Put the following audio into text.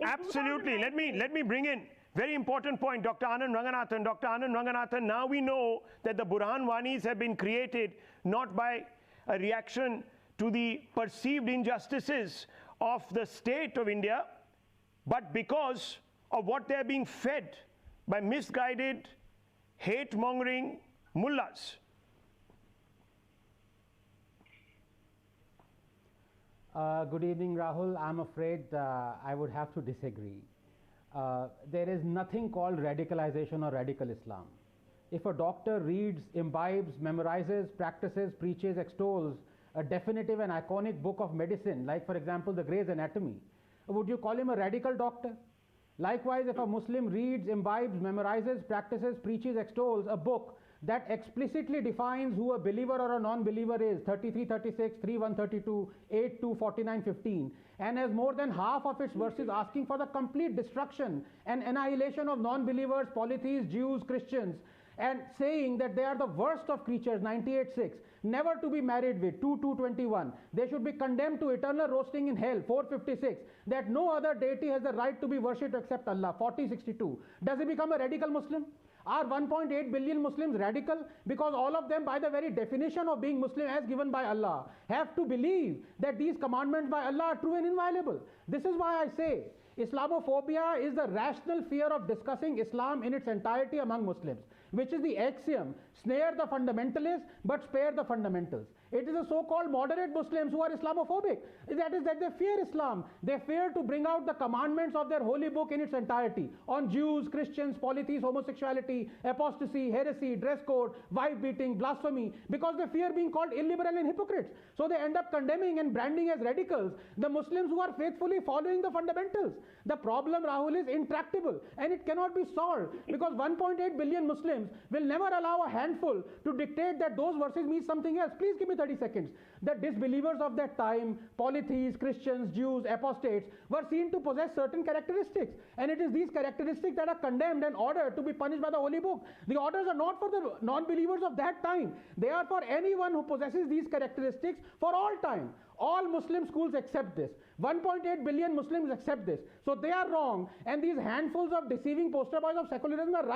Absolutely. Let me bring in very important point, Dr. Anand Ranganathan. Dr. Anand Ranganathan, now we know that the Burhan Wanis have been created not by a reaction to the perceived injustices of the state of India, but because of what they're being fed by misguided, hate-mongering mullahs. Good evening, Rahul. I'm afraid I would have to disagree. There is nothing called radicalization or radical Islam. If a doctor reads, imbibes, memorizes, practices, preaches, extols a definitive and iconic book of medicine, like for example the Gray's Anatomy, would you call him a radical doctor? Likewise, if a Muslim reads, imbibes, memorizes, practices, preaches, extols a book that explicitly defines who a believer or a non-believer is, 33, 36, 3, 132, 8, 2, 49, 15, and has more than half of its verses asking for the complete destruction and annihilation of non-believers, polytheists, Jews, Christians, and saying that they are the worst of creatures, 98:6, never to be married with, 2:21, they should be condemned to eternal roasting in hell, 4:56, that no other deity has the right to be worshipped except Allah, 40:62. Does he become a radical Muslim? Are 1.8 billion Muslims radical? Because all of them, by the very definition of being Muslim as given by Allah, have to believe that these commandments by Allah are true and inviolable. This is why I say Islamophobia is the rational fear of discussing Islam in its entirety among Muslims, which is the axiom, snare the fundamentalists but spare the fundamentals. It is the so-called moderate Muslims who are Islamophobic. That is that they fear Islam. They fear to bring out the commandments of their holy book in its entirety on Jews, Christians, polytheists, homosexuality, apostasy, heresy, dress code, wife beating, blasphemy, because they fear being called illiberal and hypocrites. So they end up condemning and branding as radicals the Muslims who are faithfully following the fundamentals. The problem, Rahul, is intractable and it cannot be solved because 1.8 billion Muslims will never allow a handful to dictate that those verses mean something else. Please give me 30 seconds. The disbelievers of that time, polytheists, Christians, Jews, apostates, were seen to possess certain characteristics, and it is these characteristics that are condemned and ordered to be punished by the Holy Book. The orders are not for the non-believers of that time. They are for anyone who possesses these characteristics for all time. All Muslim schools accept this. 1.8 billion Muslims accept this. So they are wrong, and these handfuls of deceiving poster boys of secularism are right.